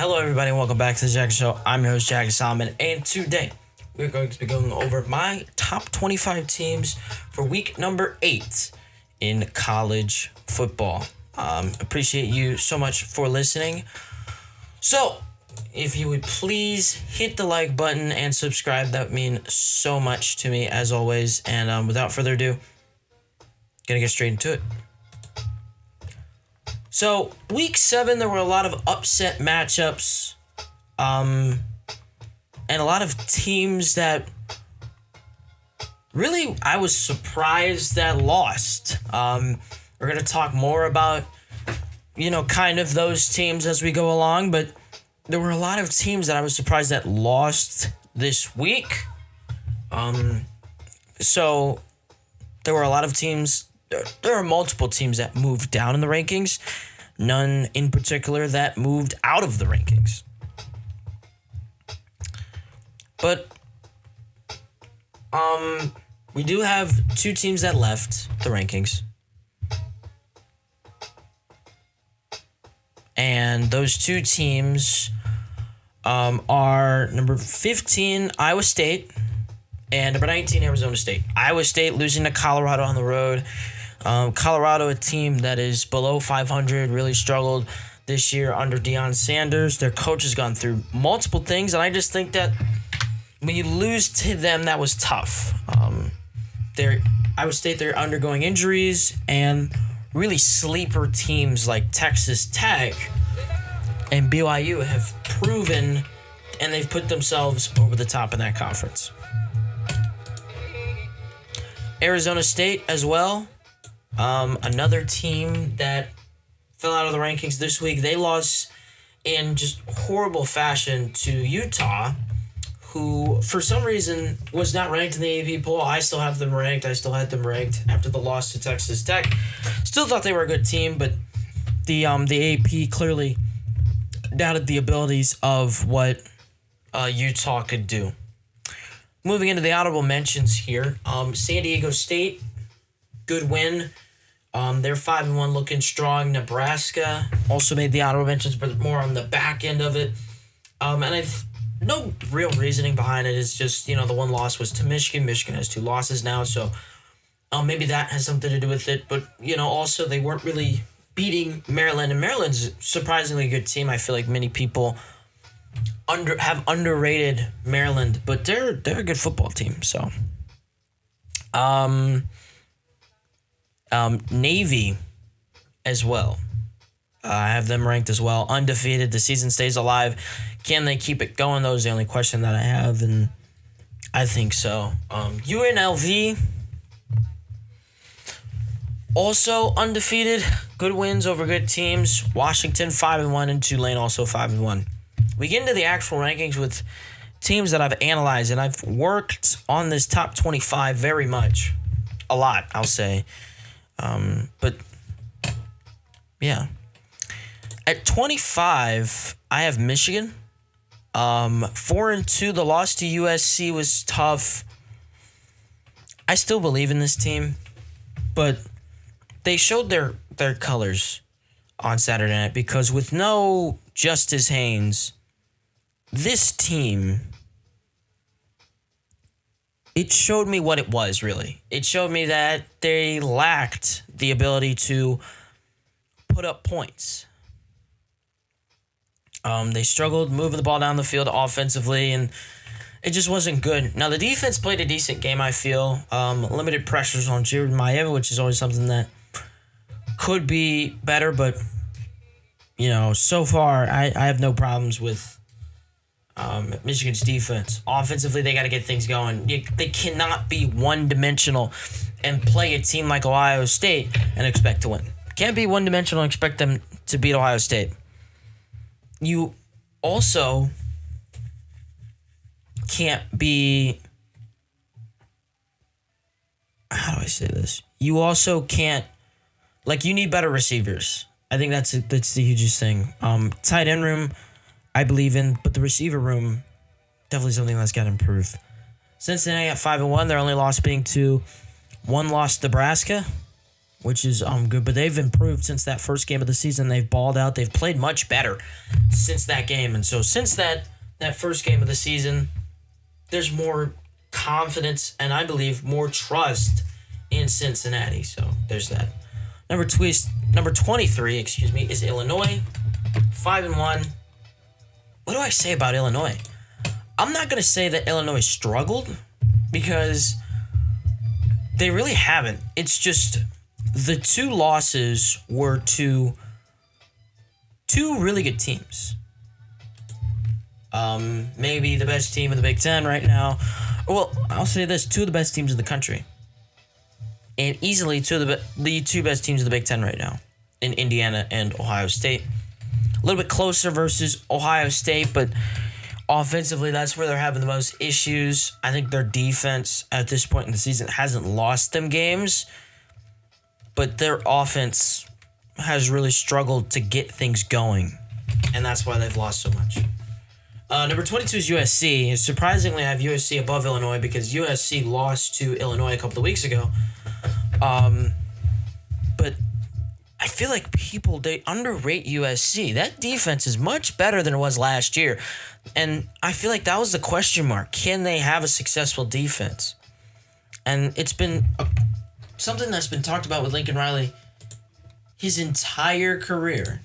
Hello, everybody, and welcome back to the Jack Show. I'm your host, Jack Solomon, and today we're going to be going over my top 25 teams for week number 8 in college football. Appreciate you so much for listening. So, if you would please hit the like button and subscribe, that would mean so much to me, as always. And without further ado, gonna get straight into it. So, week 7, there were a lot of upset matchups, and a lot of teams that really I was surprised that lost. We're going to talk more about, kind of those teams as we go along, but there were a lot of teams that I was surprised that lost this week. So, there were a lot of teams. There are multiple teams that moved down in the rankings. None in particular that moved out of the rankings. But we do have 2 teams that left the rankings. And those 2 teams are number 15, Iowa State, and number 19, Arizona State. Iowa State losing to Colorado on the road. Colorado, a team that is below 500, really struggled this year under Deion Sanders. Their coach has gone through multiple things, and I just think that when you lose to them, that was tough. Iowa State, they're undergoing injuries, and really sleeper teams like Texas Tech and BYU have proven, and they've put themselves over the top in that conference. Arizona State as well. Another team that fell out of the rankings this week. They lost in just horrible fashion to Utah, who for some reason was not ranked in the AP poll. I still have them ranked. I still had them ranked after the loss to Texas Tech. Still thought they were a good team, but the AP clearly doubted the abilities of what Utah could do. Moving into the honorable mentions here, San Diego State, good win. They're 5-1, looking strong. Nebraska also made the honorable mentions, but more on the back end of it. And I've no real reasoning behind it. It's just, the one loss was to Michigan. Michigan has 2 losses now, so maybe that has something to do with it. But, also they weren't really beating Maryland, and Maryland's a surprisingly good team. I feel like many people have underrated Maryland, but they're a good football team. So, Navy as well. I have them ranked as well. Undefeated. The season stays alive. Can they keep it going? That was the only question that I have, and I think so. UNLV also undefeated. Good wins over good teams. Washington 5-1 and Tulane also 5-1. We get into the actual rankings with teams that I've analyzed, and I've worked on this top 25 very much. A lot, I'll say. But, yeah. At 25, I have Michigan. 4-2, the loss to USC was tough. I still believe in this team, but they showed their colors on Saturday night, because with no Justice Haynes, this team, it showed me what it was, really. It showed me that they lacked the ability to put up points. They struggled moving the ball down the field offensively, and it just wasn't good. Now, the defense played a decent game, I feel. Limited pressures on Jared Maeva, which is always something that could be better, but, so far, I have no problems with Michigan's defense. Offensively, they got to get things going. They cannot be one-dimensional and play a team like Ohio State and expect to win. Can't be one-dimensional and expect them to beat Ohio State. You also can't be... How do I say this? You also can't... you need better receivers. I think that's the hugest thing. Tight end room, I believe in, but the receiver room, definitely something that's got to improve. Cincinnati at 5-1, their only loss being to one loss Nebraska. which is good. But they've improved since that first game of the season. They've balled out. They've played much better since that game. And so since that first game of the season, there's more confidence and I believe more trust in Cincinnati. So there's that. Number 23, is Illinois, 5-1. What do I say about Illinois? I'm not gonna say that Illinois struggled because they really haven't. It's just the two losses were to two really good teams. Maybe the best team in the Big Ten right now. Well, I'll say this: two of the best teams in the country. And easily two of the two best teams in the Big Ten right now, in Indiana and Ohio State. A little bit closer versus Ohio State, but offensively, that's where they're having the most issues. I think their defense at this point in the season hasn't lost them games, but their offense has really struggled to get things going, and that's why they've lost so much. Number 22 is USC. Surprisingly, I have USC above Illinois because USC lost to Illinois a couple of weeks ago. But I feel like they underrate USC. That defense is much better than it was last year. And I feel like that was the question mark. Can they have a successful defense? And it's been something that's been talked about with Lincoln Riley his entire career.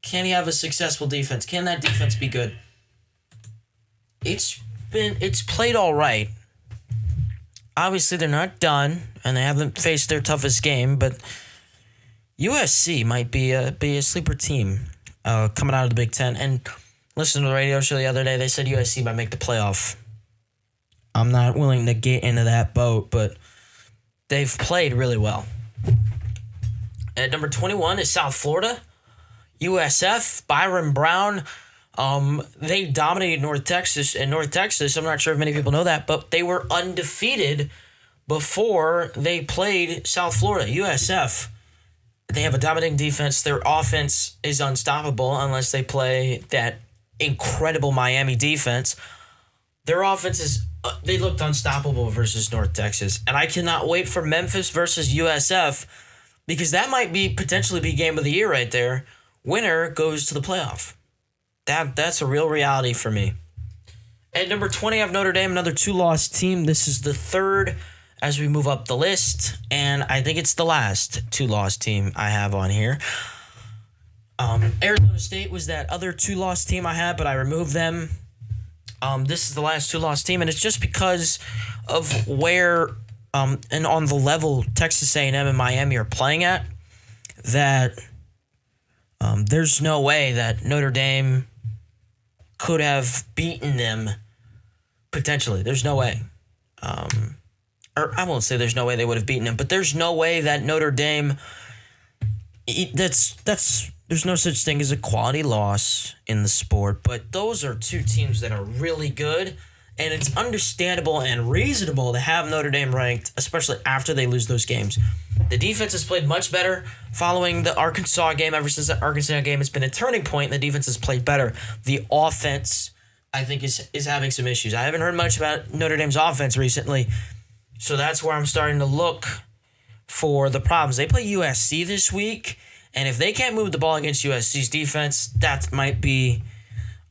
Can he have a successful defense? Can that defense be good? It's played all right. Obviously, they're not done, and they haven't faced their toughest game, but USC might be a sleeper team coming out of the Big Ten. And listen to the radio show the other day, they said USC might make the playoff. I'm not willing to get into that boat, but they've played really well. At number 21 is South Florida. USF, Byron Brown. They dominated North Texas. In North Texas, I'm not sure if many people know that, but they were undefeated before they played South Florida. USF, they have a dominating defense. Their offense is unstoppable unless they play that incredible Miami defense. Their offense is, they looked unstoppable versus North Texas. And I cannot wait for Memphis versus USF because that might potentially be game of the year right there. Winner goes to the playoff. That's a real reality for me. At number 20, I have Notre Dame, another two-loss team. This is the third as we move up the list, and I think it's the last two-loss team I have on here. Arizona State was that other two-loss team I had, but I removed them. This is the last two-loss team, and it's just because of where and on the level Texas A&M and Miami are playing at that there's no way that Notre Dame could have beaten them potentially. There's no way. Or I won't say there's no way they would have beaten them, but there's no way that Notre Dame there's no such thing as a quality loss in the sport, but those are two teams that are really good, and it's understandable and reasonable to have Notre Dame ranked, especially after they lose those games. The defense has played much better following the Arkansas game. Ever since the Arkansas game, it's been a turning point, and the defense has played better. The offense, I think, is having some issues. I haven't heard much about Notre Dame's offense recently, so that's where I'm starting to look for the problems. They play USC this week, and if they can't move the ball against USC's defense, that might be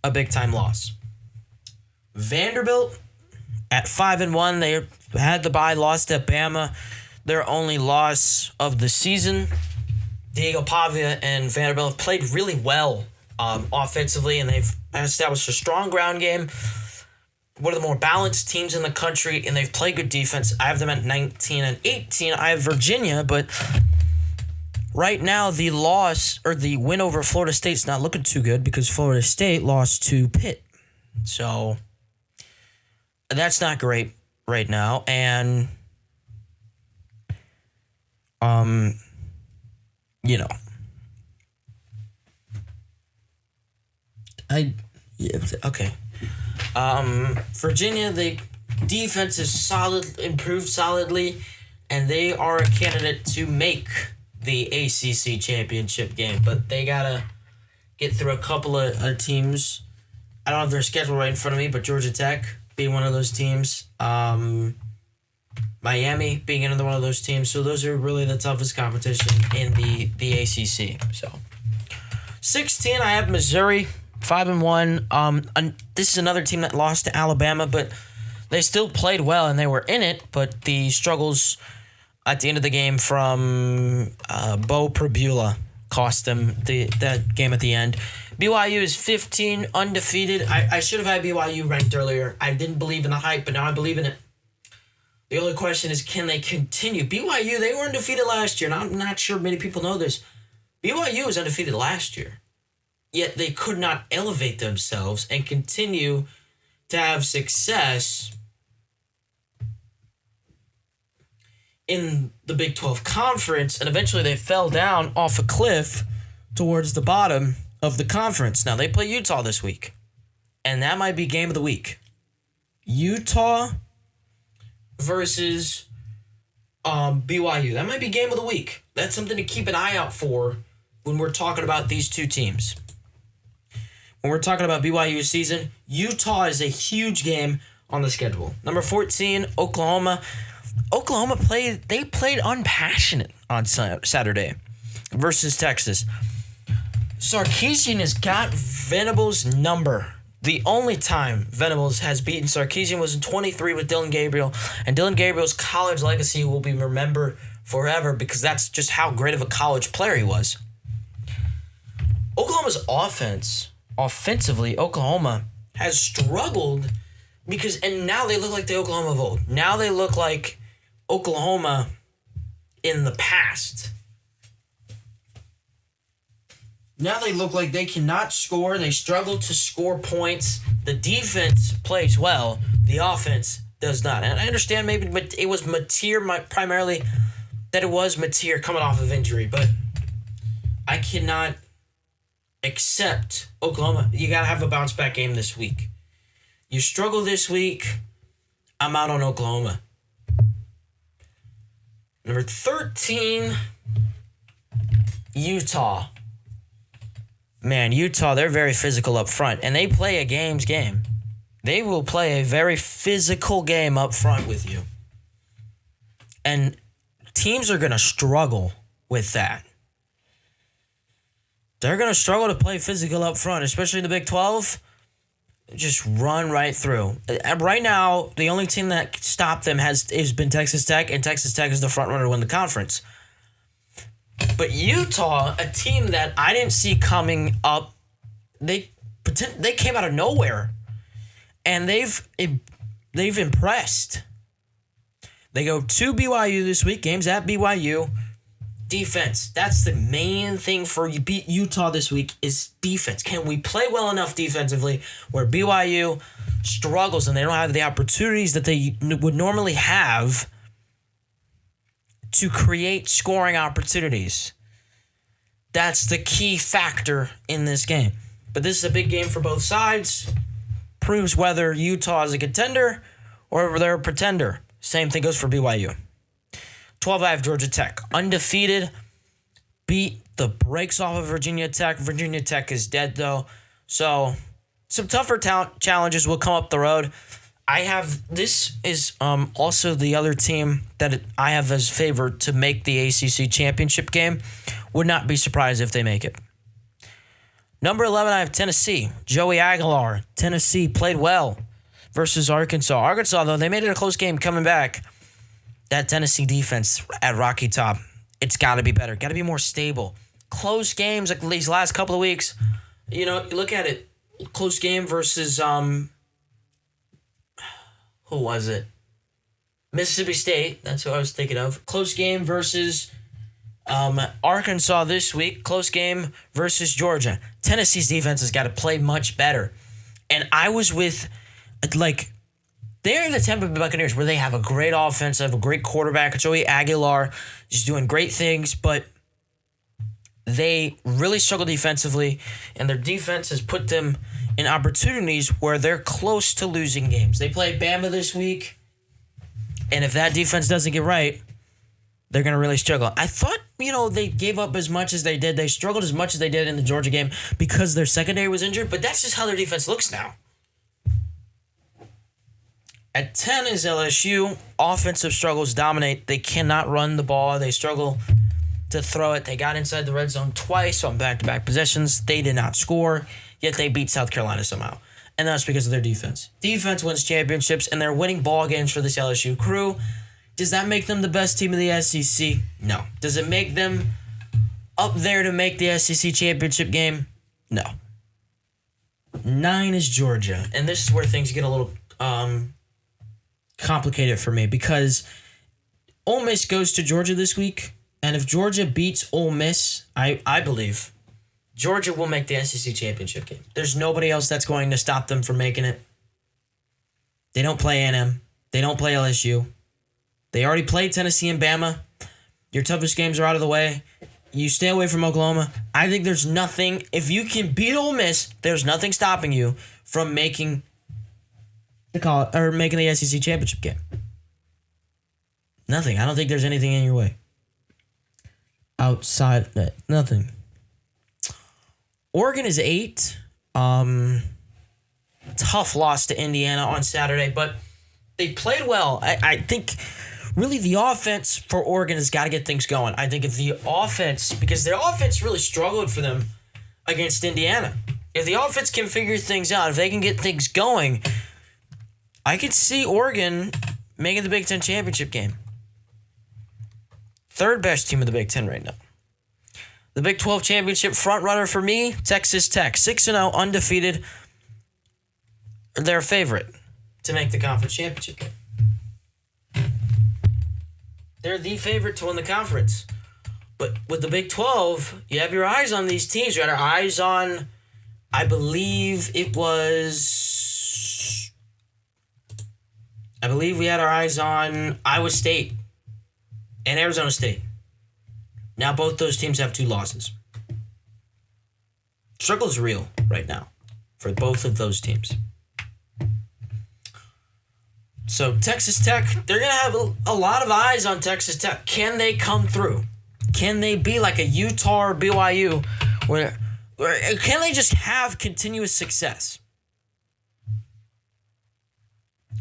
a big-time loss. Vanderbilt at 5-1, they had the bye, lost at Bama. Their only loss of the season. Diego Pavia and Vanderbilt have played really well offensively, and they've established a strong ground game. One of the more balanced teams in the country, and they've played good defense. I have them at 19 and 18. I have Virginia, but right now the loss or the win over Florida State's not looking too good because Florida State lost to Pitt. So that's not great right now, and Virginia, the defense is improved solidly, and they are a candidate to make the ACC championship game, but they gotta get through a couple of teams. I don't have their schedule right in front of me, but Georgia Tech being one of those teams. Miami being another one of those teams. So those are really the toughest competition in the ACC. So 16, I have Missouri 5-1. This is another team that lost to Alabama, but they still played well and they were in it. But the struggles at the end of the game from Bo Prabula cost them that game at the end. BYU is 15 undefeated. I should have had BYU ranked earlier. I didn't believe in the hype, but now I believe in it. The only question is, can they continue? BYU, they were undefeated last year, and I'm not sure many people know this. BYU was undefeated last year, yet they could not elevate themselves and continue to have success in the Big 12 Conference, and eventually they fell down off a cliff towards the bottom of the conference. Now, they play Utah this week, and that might be game of the week. Utah versus BYU. That might be game of the week. That's something to keep an eye out for when we're talking about these two teams. When we're talking about BYU's season, Utah is a huge game on the schedule. Number 14, Oklahoma. Oklahoma played unpassionate on Saturday versus Texas. Sarkisian has got Venables' number. The only time Venables has beaten Sarkisian was in 23 with Dylan Gabriel, and Dylan Gabriel's college legacy will be remembered forever because that's just how great of a college player he was. Oklahoma's offensively, Oklahoma has struggled and now they look like the Oklahoma of old. Now they look like Oklahoma in the past. Now they look like they cannot score. They struggle to score points. The defense plays well. The offense does not. And I understand maybe it was Mateer primarily, that it was Mateer coming off of injury. But I cannot accept Oklahoma. You got to have a bounce-back game this week. You struggle this week, I'm out on Oklahoma. Number 13, Utah. Man, Utah, they're very physical up front, and they play a game's game. They will play a very physical game up front with you. And teams are going to struggle with that. They're going to struggle to play physical up front, especially in the Big 12. Just run right through. Right now, the only team that stopped them has been Texas Tech, and Texas Tech is the front runner to win the conference. But Utah, a team that I didn't see coming up, they came out of nowhere, and they've impressed. They go to BYU this week. Games at BYU. Defense. That's the main thing for Utah this week is defense. Can we play well enough defensively where BYU struggles and they don't have the opportunities that they would normally have to create scoring opportunities? That's the key factor in this game. But this is a big game for both sides. Proves whether Utah is a contender or they're a pretender. Same thing goes for BYU. 12, I have Georgia Tech. Undefeated. Beat the brakes off of Virginia Tech. Virginia Tech is dead, though. So, some tougher challenges will come up the road. This is also the other team that I have as favored to make the ACC championship game. Would not be surprised if they make it. Number 11, I have Tennessee. Joey Aguilar. Tennessee played well versus Arkansas. Arkansas, though, they made it a close game coming back. That Tennessee defense at Rocky Top, it's got to be better. Got to be more stable. Close games like these last couple of weeks. You look at it. Close game versus, who was it? Mississippi State. That's who I was thinking of. Close game versus Arkansas this week. Close game versus Georgia. Tennessee's defense has got to play much better. And I was with, they're the Tampa Bay Buccaneers where they have a great offense, they have a great quarterback. Joey Aguilar is doing great things, but they really struggle defensively, and their defense has put them in opportunities where they're close to losing games. They play Bama this week, and if that defense doesn't get right, they're going to really struggle. I thought, they gave up as much as they did. They struggled as much as they did in the Georgia game because their secondary was injured, but that's just how their defense looks now. At 10 is LSU. Offensive struggles dominate. They cannot run the ball. They struggle to throw it. They got inside the red zone twice on back-to-back possessions. They did not score, yet they beat South Carolina somehow. And that's because of their defense. Defense wins championships, and they're winning ball games for this LSU crew. Does that make them the best team in the SEC? No. Does it make them up there to make the SEC championship game? No. 9 is Georgia, and this is where things get a little complicated for me because Ole Miss goes to Georgia this week, and if Georgia beats Ole Miss, I believe Georgia will make the SEC championship game. There's nobody else that's going to stop them from making it. They don't play A&M. They don't play LSU. They already played Tennessee and Bama. Your toughest games are out of the way. You stay away from Oklahoma. I think there's nothing. If you can beat Ole Miss, there's nothing stopping you from making the SEC championship game. Nothing. I don't think there's anything in your way. Outside that, nothing. Oregon is 8. Tough loss to Indiana on Saturday, but they played well. I think really the offense for Oregon has got to get things going. I think if the offense, because their offense really struggled for them against Indiana. If the offense can figure things out, if they can get things going, I could see Oregon making the Big Ten championship game. Third best team in the Big Ten right now. The Big 12 championship frontrunner for me, Texas Tech. 6-0, undefeated. They're a favorite to make the conference championship game. They're the favorite to win the conference. But with the Big 12, you have your eyes on these teams. You had our eyes on, I believe we had our eyes on Iowa State and Arizona State. Now both those teams have 2 losses. Struggle is real right now for both of those teams. So Texas Tech, they're going to have a lot of eyes on Texas Tech. Can they come through? Can they be like a Utah or BYU? Where can they just have continuous success?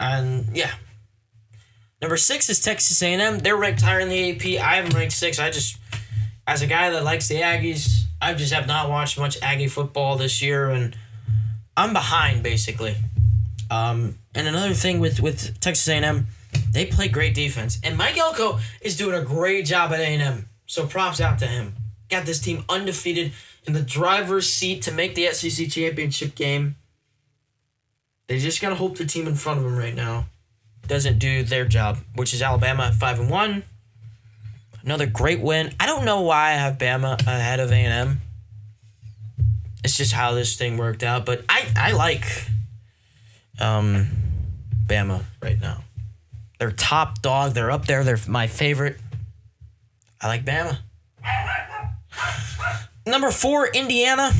And yeah. Number 6 is Texas A&M. They're ranked higher in the AP. I have them ranked 6. As a guy that likes the Aggies, I just have not watched much Aggie football this year, and I'm behind, basically. And another thing with Texas A&M, they play great defense. And Mike Elko is doing a great job at A&M, so props out to him. Got this team undefeated in the driver's seat to make the SEC championship game. They just got to hope the team in front of them right now doesn't do their job, which is Alabama at 5-1. Another great win. I don't know why I have Bama ahead of A&M. It's just how this thing worked out. But I like Bama right now. They're top dog. They're up there. They're my favorite. I like Bama. Number 4, Indiana.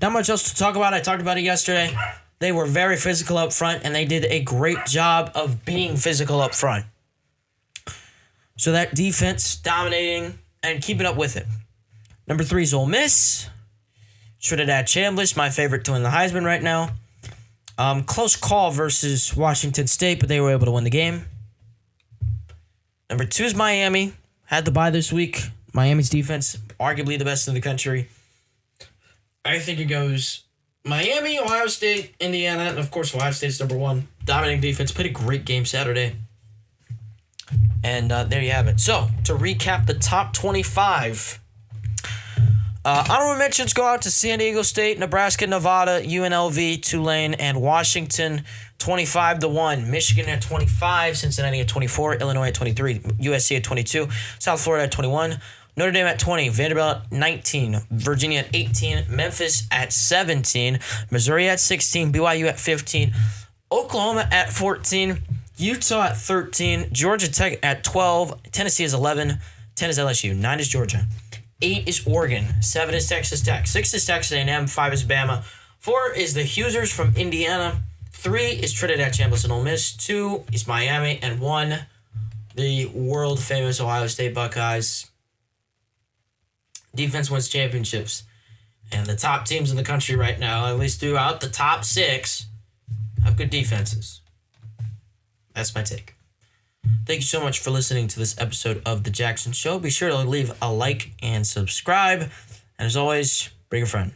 Not much else to talk about. I talked about it yesterday. They were very physical up front, and they did a great job of being physical up front. So that defense dominating and keeping up with it. Number 3 is Ole Miss. Trinidad Chambliss, my favorite to win the Heisman right now. Close call versus Washington State, but they were able to win the game. Number 2 is Miami. Had the bye this week. Miami's defense, arguably the best in the country. I think it goes Miami, Ohio State, Indiana, and of course Ohio State's number 1. Dominating defense. Played a great game Saturday. And there you have it. So, to recap the top 25. Honorable mentions go out to San Diego State, Nebraska, Nevada, UNLV, Tulane, and Washington, 25-1. Michigan at 25, Cincinnati at 24, Illinois at 23, USC at 22, South Florida at 21, Notre Dame at 20, Vanderbilt at 19, Virginia at 18, Memphis at 17, Missouri at 16, BYU at 15, Oklahoma at 14, Utah at 13, Georgia Tech at 12, Tennessee is 11, 10 is LSU, 9 is Georgia, 8 is Oregon, 7 is Texas Tech, 6 is Texas A&M, 5 is Bama, 4 is the Hoosiers from Indiana, 3 is Trinidad Chambliss and Ole Miss, 2 is Miami, and 1, the world-famous Ohio State Buckeyes. Defense wins championships. And the top teams in the country right now, at least throughout the top 6, have good defenses. That's my take. Thank you so much for listening to this episode of The Jackson Show. Be sure to leave a like and subscribe. And as always, bring a friend.